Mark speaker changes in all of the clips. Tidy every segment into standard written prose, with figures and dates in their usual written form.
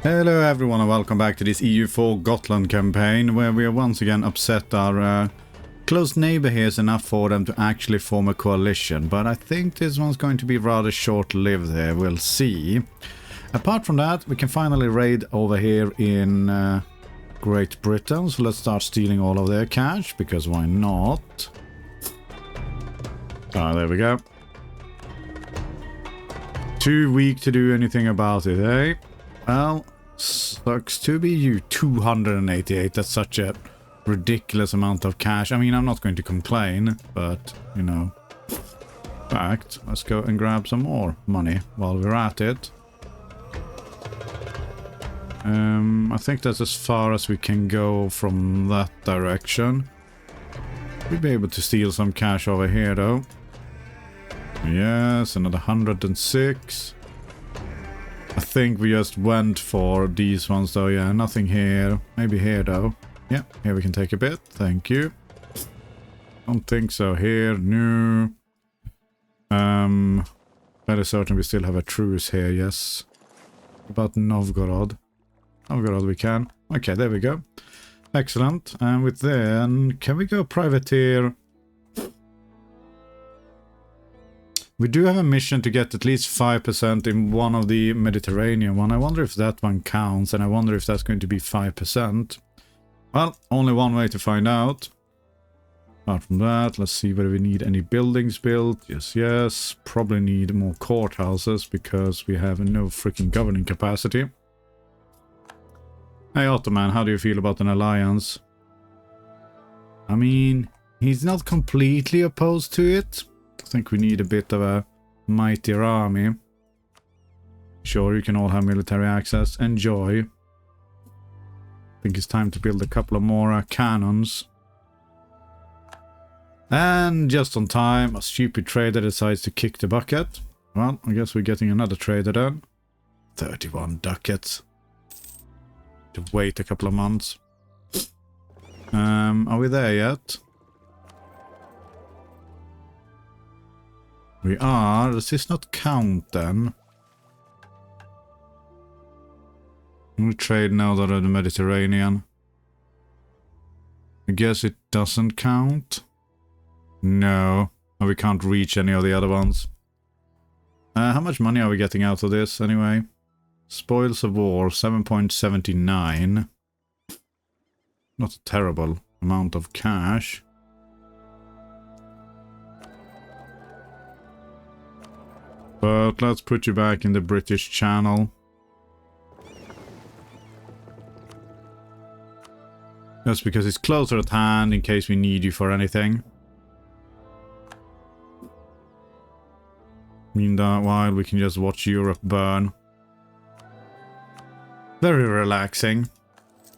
Speaker 1: Hello everyone and welcome back to this EU4 Gotland campaign, where we have once again upset our close neighbor here is enough for them to actually form a coalition. But I think this one's going to be rather short-lived there, we'll see. Apart from that, we can finally raid over here in Great Britain, so let's start stealing all of their cash, because why not? Ah, there we go. Too weak to do anything about it, eh? Well, sucks to be you. 288, that's such a ridiculous amount of cash. I mean, I'm not going to complain, but, you know. In fact, let's go and grab some more money while we're at it. I think that's as far as we can go from that direction. We'll be able to steal some cash over here, though. Yes, another 106. I think we just went for these ones though, yeah, nothing here. Maybe here though. Yeah, here we can take a bit, thank you. Don't think so here, no. Very certain we still have a truce here, yes. About Novgorod. Novgorod we can. Okay, there we go. Excellent. And with then, can we go privateer? We do have a mission to get at least 5% in one of the Mediterranean one. I wonder if that one counts, and I wonder if that's going to be 5%. Well, only one way to find out. Apart from that, let's see whether we need any buildings built. Yes, yes. Probably need more courthouses, because we have no freaking governing capacity. Hey Ottoman, how do you feel about an alliance? I mean, he's not completely opposed to it. I think we need a bit of a mightier army. Sure, you can all have military access. Enjoy. I think it's time to build a couple of more cannons. And just on time, a stupid trader decides to kick the bucket. Well, I guess we're getting another trader then. 31 ducats. To wait a couple of months. Are we there yet? We are. Does this not count then? We trade now that are the Mediterranean. I guess it doesn't count. No. We can't reach any of the other ones. How much money are we getting out of this anyway? Spoils of war, 7.79. Not a terrible amount of cash. But let's put you back in the British Channel. Just because it's closer at hand in case we need you for anything. Meanwhile, we can just watch Europe burn. Very relaxing.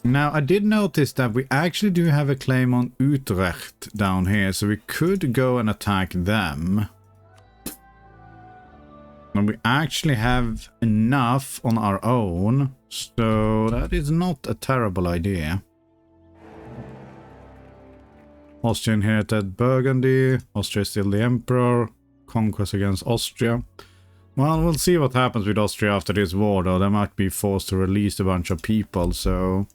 Speaker 1: Now, I did notice that we actually do have a claim on Utrecht down here, so we could go and attack them. And we actually have enough on our own, so that is not a terrible idea. Austria inherited Burgundy. Austria is still the emperor. Conquest against Austria. Well, we'll see what happens with Austria after this war, though. They might be forced to release a bunch of people, so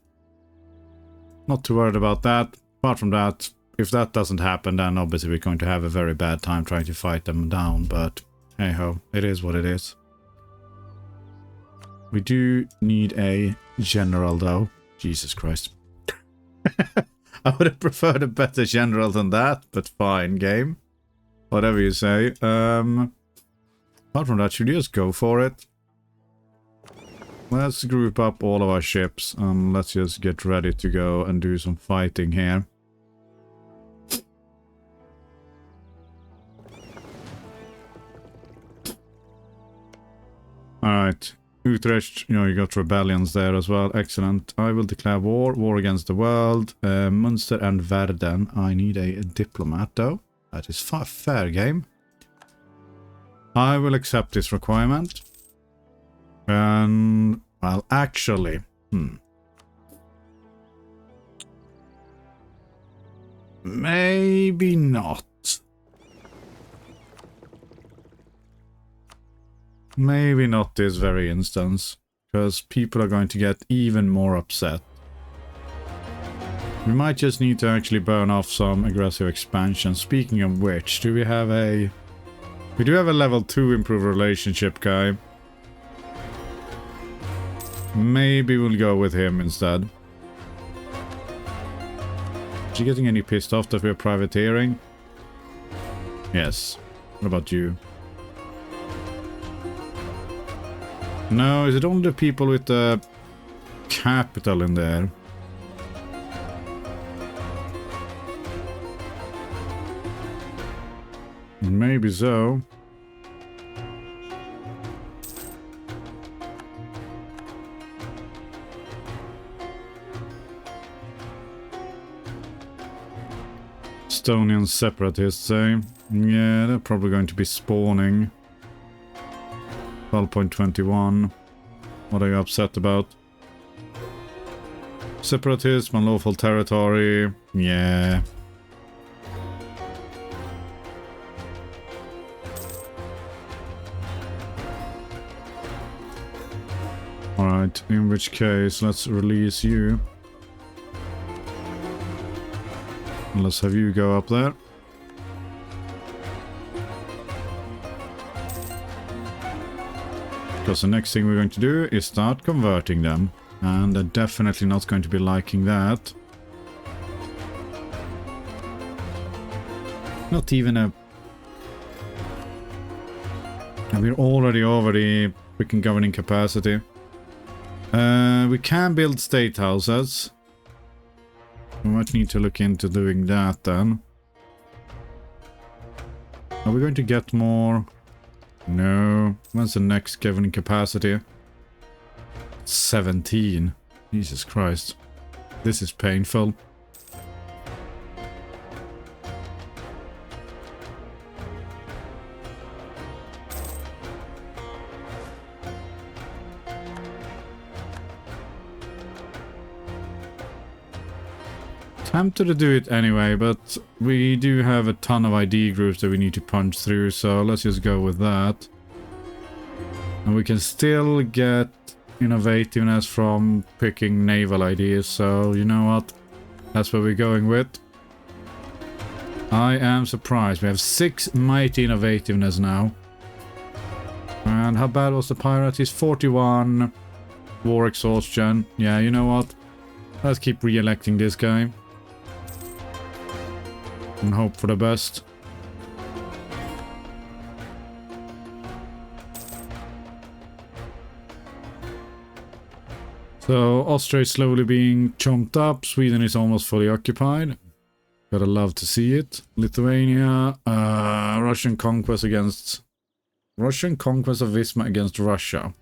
Speaker 1: not too worried about that. Apart from that, if that doesn't happen, then obviously we're going to have a very bad time trying to fight them down, but hey ho, it is what it is. We do need a general, though. Jesus Christ. I would have preferred a better general than that, but fine, game. Whatever you say. Apart from that, should we just go for it? Let's group up all of our ships and let's just get ready to go and do some fighting here. Alright. Utrecht, you know, you got rebellions there as well. Excellent. I will declare war. War against the world. Munster and Verden. I need a diplomat, though. That is fair game. I will accept this requirement. And, well, actually, maybe not. Maybe not this very instance. because people are going to get even more upset. We might just need to actually burn off some aggressive expansion. Speaking of which, do we have a... We do have a level 2 improved relationship guy. Maybe we'll go with him instead. Is he getting any pissed off that we're privateering? Yes. What about you? No, is it only the people with the capital in there? Maybe so. Estonian separatists, eh? Yeah, they're probably going to be spawning. 12.21. What are you upset about? Separatism, unlawful territory. Yeah. Alright, in which case, let's release you. And let's have you go up there. Because the next thing we're going to do is start converting them. And they're definitely not going to be liking that. Not even a... And we're already over the freaking governing capacity. We can build state houses. We might need to look into doing that then. Are we going to get more? No. When's the next governing capacity? 17. Jesus Christ. This is painful. Tempted to do it anyway, but we do have a ton of ID groups that we need to punch through, so let's just go with that. And we can still get innovativeness from picking naval ideas, so you know what? That's what we're going with. I am surprised. We have 6 mighty innovativeness now. And how bad was the pirate? He's 41. War exhaustion. Yeah, you know what? Let's keep re-electing this guy. And hope for the best. So Austria is slowly being chomped up. Sweden is almost fully occupied. Gotta love to see it. Lithuania, Russian conquest of Visma against Russia.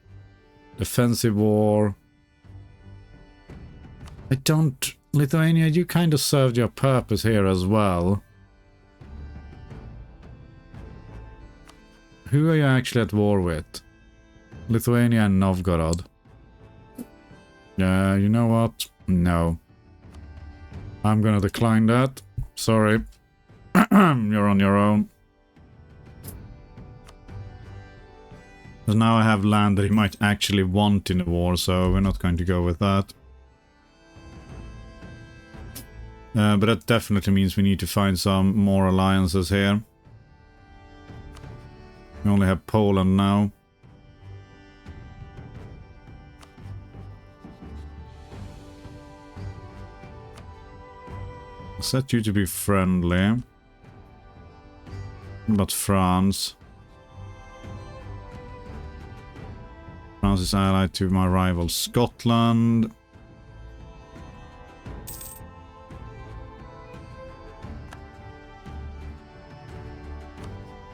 Speaker 1: Defensive war. Lithuania, you kind of served your purpose here as well. Who are you actually at war with? Lithuania and Novgorod. Yeah, you know what? No. I'm gonna decline that. Sorry. You're on your own. But now I have land that he might actually want in the war, so we're not going to go with that. But that definitely means we need to find some more alliances here. We only have Poland now. Set you to be friendly. What about France? France is allied to my rival Scotland.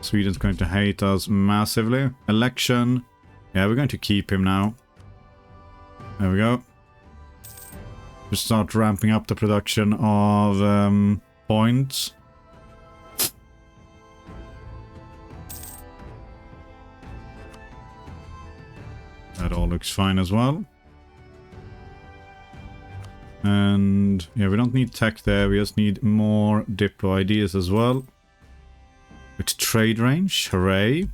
Speaker 1: Sweden's going to hate us massively. Election. Yeah, we're going to keep him now. There we go. We start ramping up the production of points. That all looks fine as well. And yeah, we don't need tech there. We just need more Diplo ideas as well. With trade range, hooray.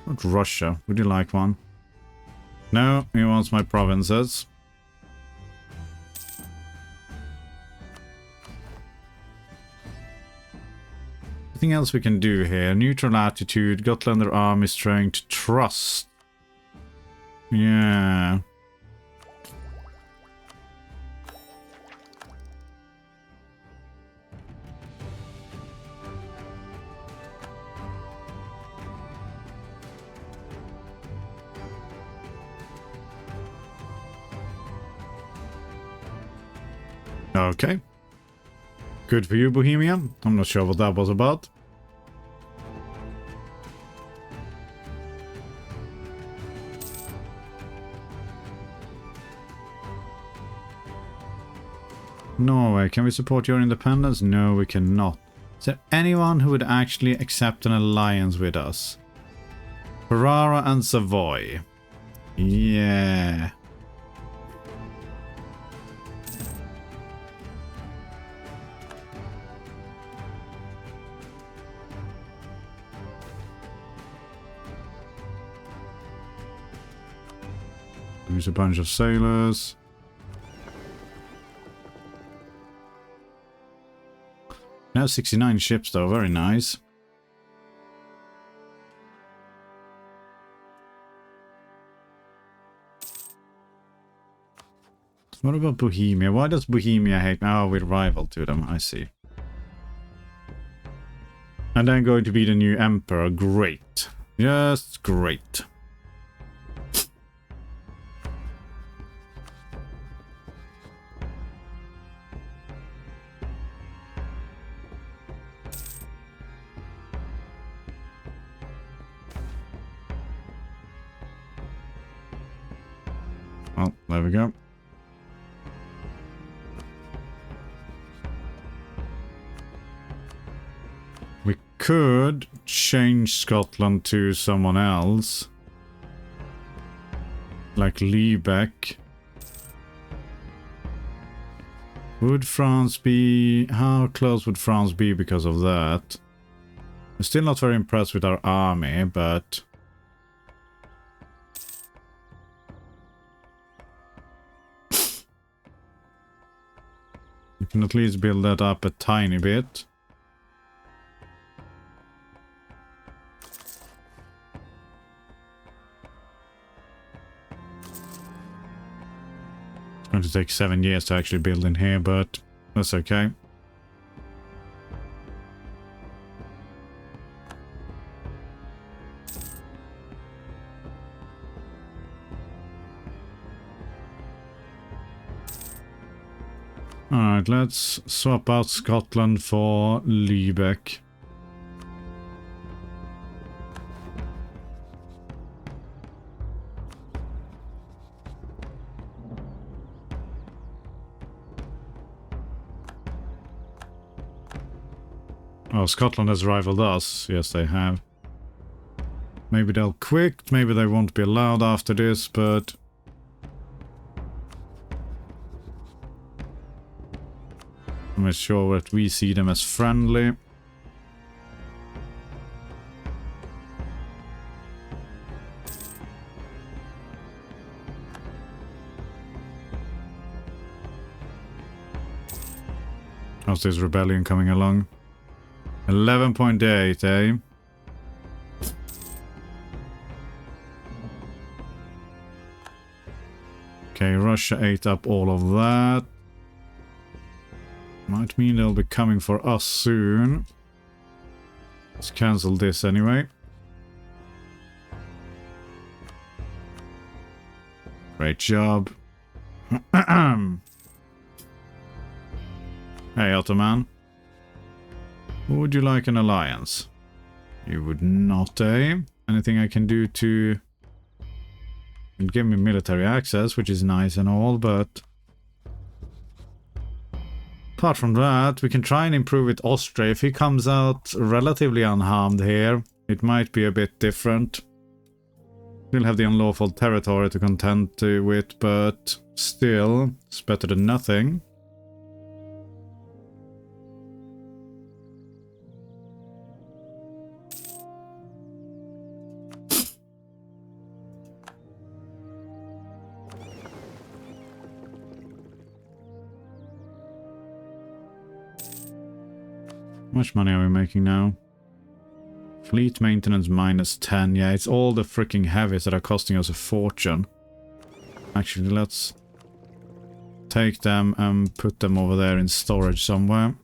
Speaker 1: What Russia? Would you like one? No, he wants my provinces. Anything else we can do here? Neutral attitude, Gotlander army strength, trust. Yeah. Okay. Good for you, Bohemia. I'm not sure what that was about. Norway, can we support your independence? No, we cannot. Is there anyone who would actually accept an alliance with us? Ferrara and Savoy. Yeah. Use a bunch of sailors. Now 69 ships though, very nice. What about Bohemia? Why does Bohemia hate me? Oh, we're rival to them, I see. And then going to be the new emperor, great. Just great. Well, there we go. We could change Scotland to someone else. Like Liebeck. Would France be... How close would France be because of that? I'm still not very impressed with our army, but... We can at least build that up a tiny bit. It's going to take 7 years to actually build in here, but that's okay. Alright, let's swap out Scotland for Liebeck. Oh, Scotland has rivaled us. Yes, they have. Maybe they'll quit, maybe they won't be allowed after this, but... I'm sure that we see them as friendly. How's this rebellion coming along? 11.8, eh? Okay, Russia ate up all of that. Might mean they'll be coming for us soon. Let's cancel this anyway. Great job. Hey, Ottoman. Would you like an alliance? You would not, eh? Anything I can do to... give me military access, which is nice and all, but... apart from that, we can try and improve with Austria. If he comes out relatively unharmed here, it might be a bit different. We'll have the unlawful territory to contend with, but still, it's better than nothing. much money are we making now? Fleet maintenance -10. Yeah, it's all the freaking heavies that are costing us a fortune. Actually, let's take them and put them over there in storage somewhere.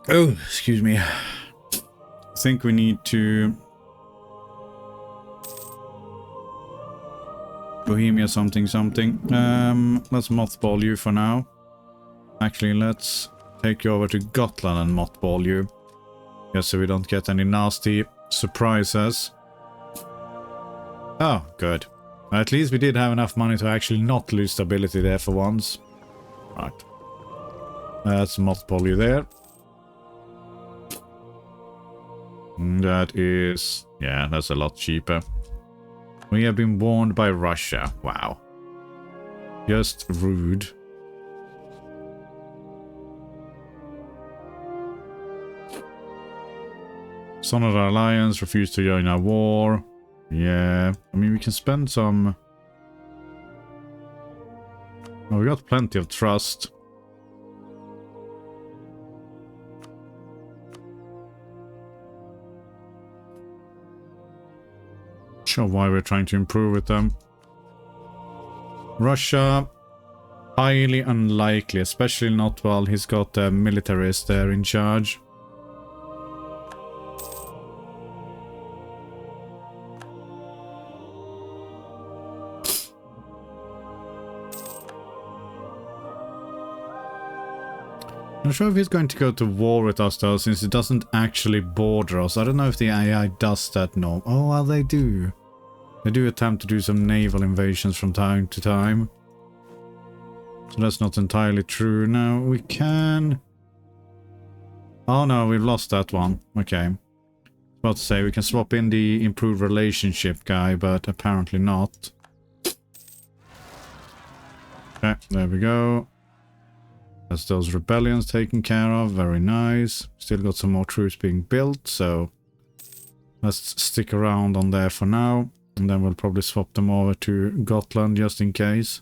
Speaker 1: Oh, excuse me. I think we need to... Bohemia something. Let's mothball you for now. Actually, let's take you over to Gotland and mothball you. Just so we don't get any nasty surprises. Oh, good. At least we did have enough money to actually not lose stability there for once. Right. Let's mothball you there. That is... yeah, that's a lot cheaper. We have been warned by Russia. Wow. Just rude. Son of the Alliance refused to join our war. Yeah. I mean, we can spend some... oh, we got plenty of trust. Sure why we're trying to improve with them. Russia, highly unlikely, especially not while he's got the militarists there in charge. Not sure if he's going to go to war with us though, since it doesn't actually border us. I don't know if the AI does that no. Oh, well, they do. They do attempt to do some naval invasions from time to time. So that's not entirely true. Now we can... oh no, we've lost that one. Okay. About to say, we can swap in the improved relationship guy, but apparently not. Okay, there we go. That's those rebellions taken care of. Very nice. Still got some more troops being built, so let's stick around on there for now. And then we'll probably swap them over to Gotland just in case.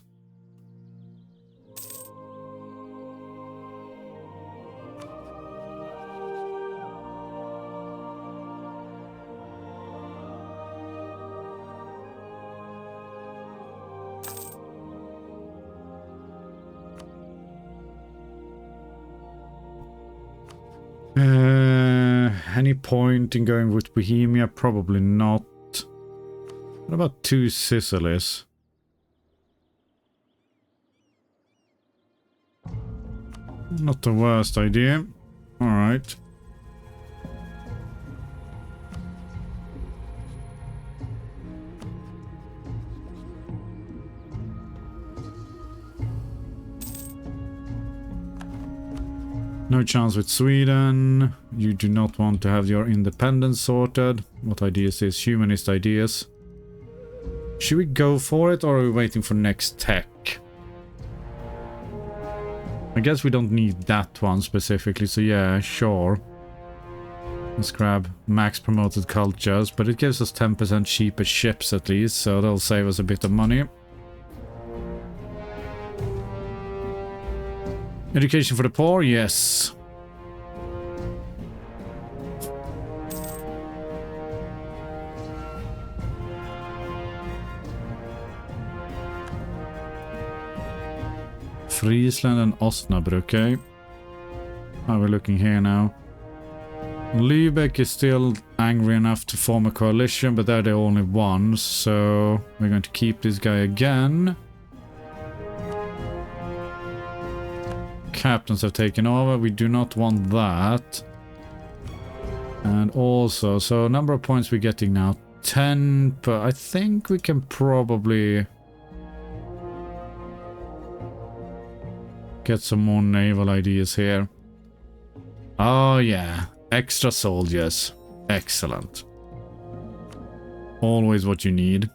Speaker 1: Any point in going with Bohemia? Probably not. What about two Sicilies? Not the worst idea. Alright. No chance with Sweden. You do not want to have your independence sorted. What ideas is humanist ideas? Should we go for it or are we waiting for next tech? I guess we don't need that one specifically, so yeah, sure. Let's grab max promoted cultures, but it gives us 10% cheaper ships at least, so that'll save us a bit of money. Education for the poor, yes. Friesland and Osnabrück, okay. How are we looking here now? Lübeck is still angry enough to form a coalition, but they're the only ones, so we're going to keep this guy again. Captains have taken over. We do not want that. And also, so number of points we're getting now, 10 per. I think we can probably get some more naval ideas here. Oh yeah, extra soldiers. Excellent. Always what you need.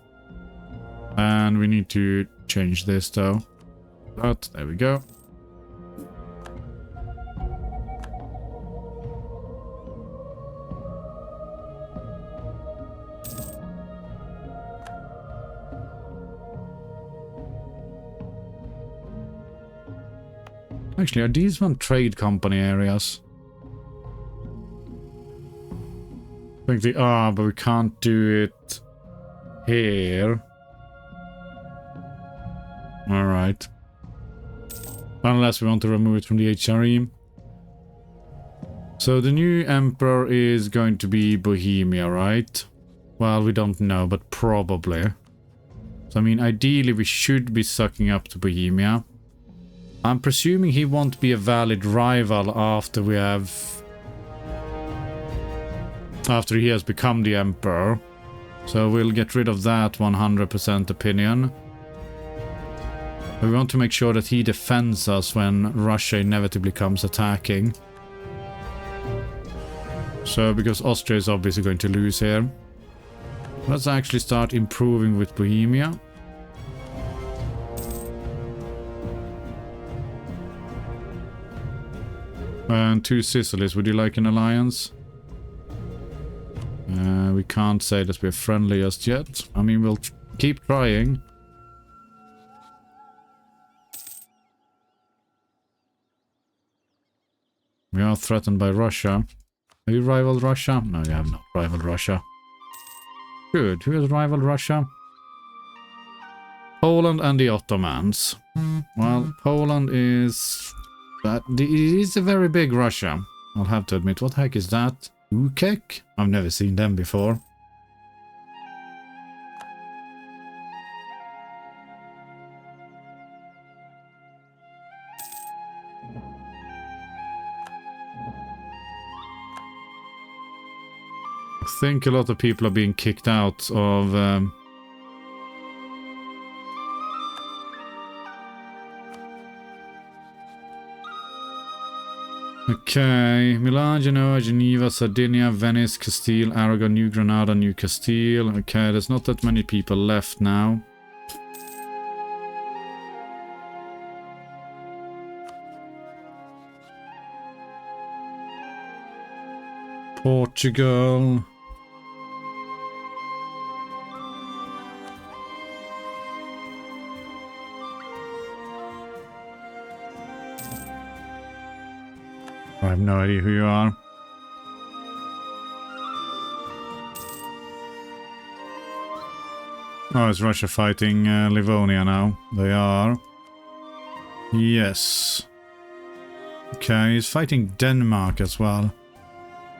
Speaker 1: And we need to change this though. But there we go. Actually, are these one trade company areas? I think they are, but we can't do it here. Alright. Unless we want to remove it from the HRE. So the new emperor is going to be Bohemia, right? Well, we don't know, but probably. So I mean, ideally we should be sucking up to Bohemia. I'm presuming he won't be a valid rival after we have... after he has become the emperor. So we'll get rid of that 100% opinion. But we want to make sure that he defends us when Russia inevitably comes attacking. So, because Austria is obviously going to lose here. Let's actually start improving with Bohemia. And 2 Sicilies, would you like an alliance? We can't say that we're friendly just yet. I mean, we'll keep trying. We are threatened by Russia. Have you rivaled Russia? No, you have not rivaled Russia. Good. Who has rivaled Russia? Poland and the Ottomans. Well, Poland is... it is a very big Russia. I'll have to admit. What the heck is that? Ukek? I've never seen them before. I think a lot of people are being kicked out of... Okay, Milan, Genoa, Geneva, Sardinia, Venice, Castile, Aragon, New Granada, New Castile. Okay, there's not that many people left now. Portugal. I have no idea who you are. Oh, is Russia fighting Livonia now? They are. Yes. Okay, he's fighting Denmark as well.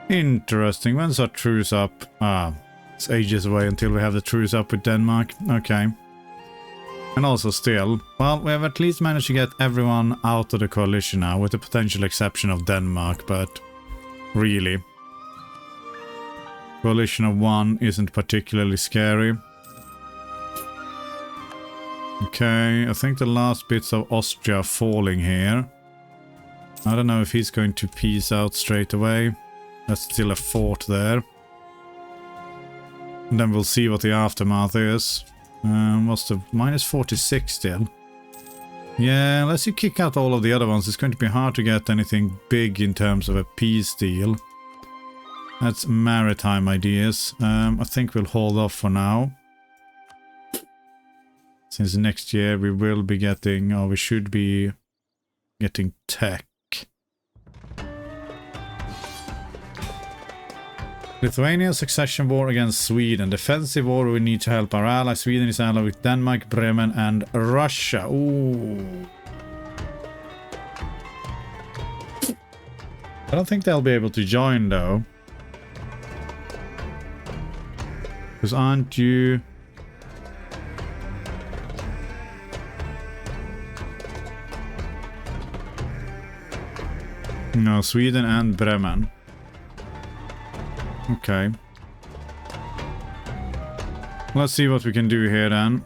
Speaker 1: Interesting. When's our truce up? Ah, it's ages away until we have the truce up with Denmark. Okay. And also still, well, we have at least managed to get everyone out of the coalition now, with the potential exception of Denmark, but really. Coalition of 1 isn't particularly scary. Okay, I think the last bits of Austria are falling here. I don't know if he's going to peace out straight away. That's still a fort there. And then we'll see what the aftermath is. What's the minus 46 still? Yeah, unless you kick out all of the other ones, it's going to be hard to get anything big in terms of a peace deal. That's maritime ideas. I think we'll hold off for now. Since next year we will be getting, or we should be getting tech. Lithuania succession war against Sweden. Defensive war, we need to help our ally. Sweden is allied with Denmark, Bremen and Russia. Ooh. I don't think they'll be able to join though. Because aren't you... No, Sweden and Bremen. Okay. Let's see what we can do here then.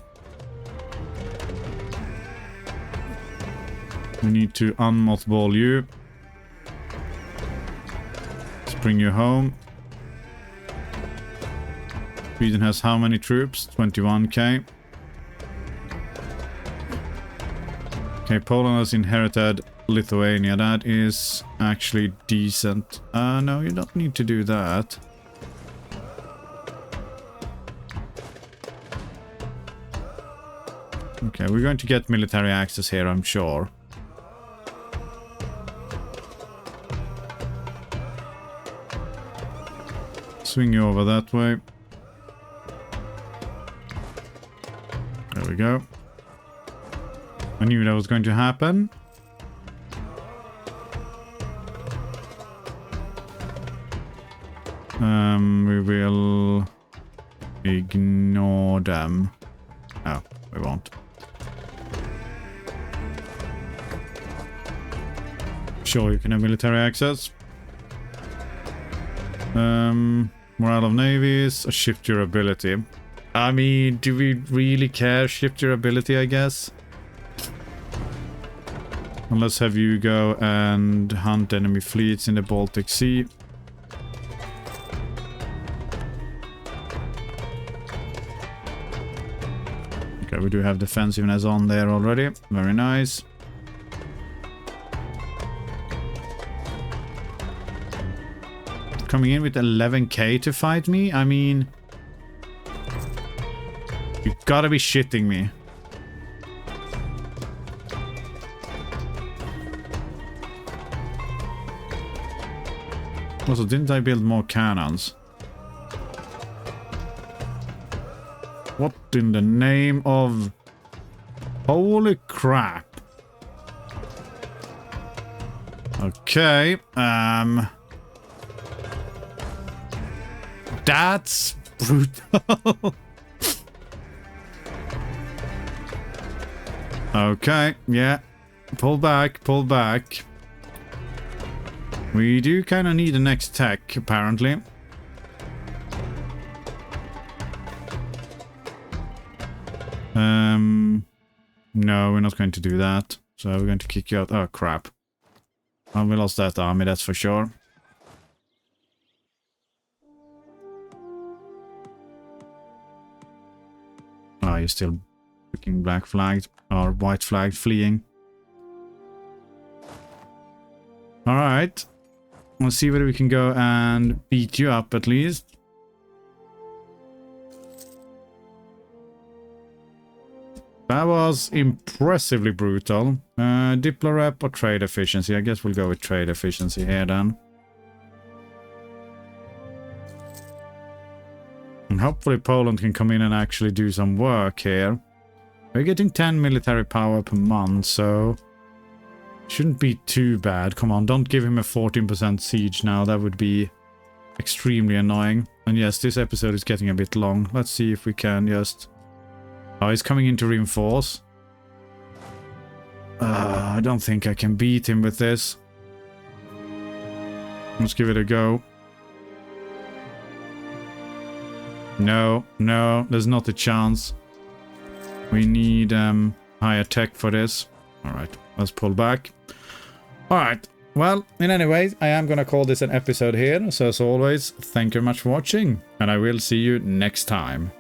Speaker 1: We need to unmothball you. Let's bring you home. Sweden has how many troops? 21k. Okay, Poland has inherited Lithuania. That is actually decent. No, you don't need to do that. Okay, we're going to get military access here, I'm sure. swing you over that way. There we go. I knew that was going to happen. We will ignore them. Oh, we won't. Sure, you can have military access. Morale of navies, shift your ability. I mean, do we really care? Shift your ability, I guess. And let's have you go and hunt enemy fleets in the Baltic Sea. Okay, we do have defensiveness on there already. Very nice. Coming in with 11k to fight me? I mean... You gotta be shitting me. Also, didn't I build more cannons? What in the name of... Holy crap. Okay, That's brutal. Okay, yeah. Pull back, pull back. We do kind of need the next tech, apparently. No, we're not going to do that. So we're going to kick you out. Oh, crap. Oh, we lost that army, that's for sure. Oh, you're still freaking black flagged or white flagged fleeing. Alright. Let's see whether we can go and beat you up at least. That was impressively brutal. Diplo rep or trade efficiency? I guess we'll go with trade efficiency here then. And hopefully Poland can come in and actually do some work here. We're getting 10 military power per month, so... Shouldn't be too bad. Come on, don't give him a 14% siege now. That would be extremely annoying. And yes, this episode is getting a bit long. Let's see if we can just... Oh, he's coming in to reinforce. I don't think I can beat him with this. Let's give it a go. No, no, there's not a chance. We need higher tech for this. Alright, let's pull back. Alright, well, in any way, I am gonna call this an episode here. So as always, thank you very much for watching. And I will see you next time.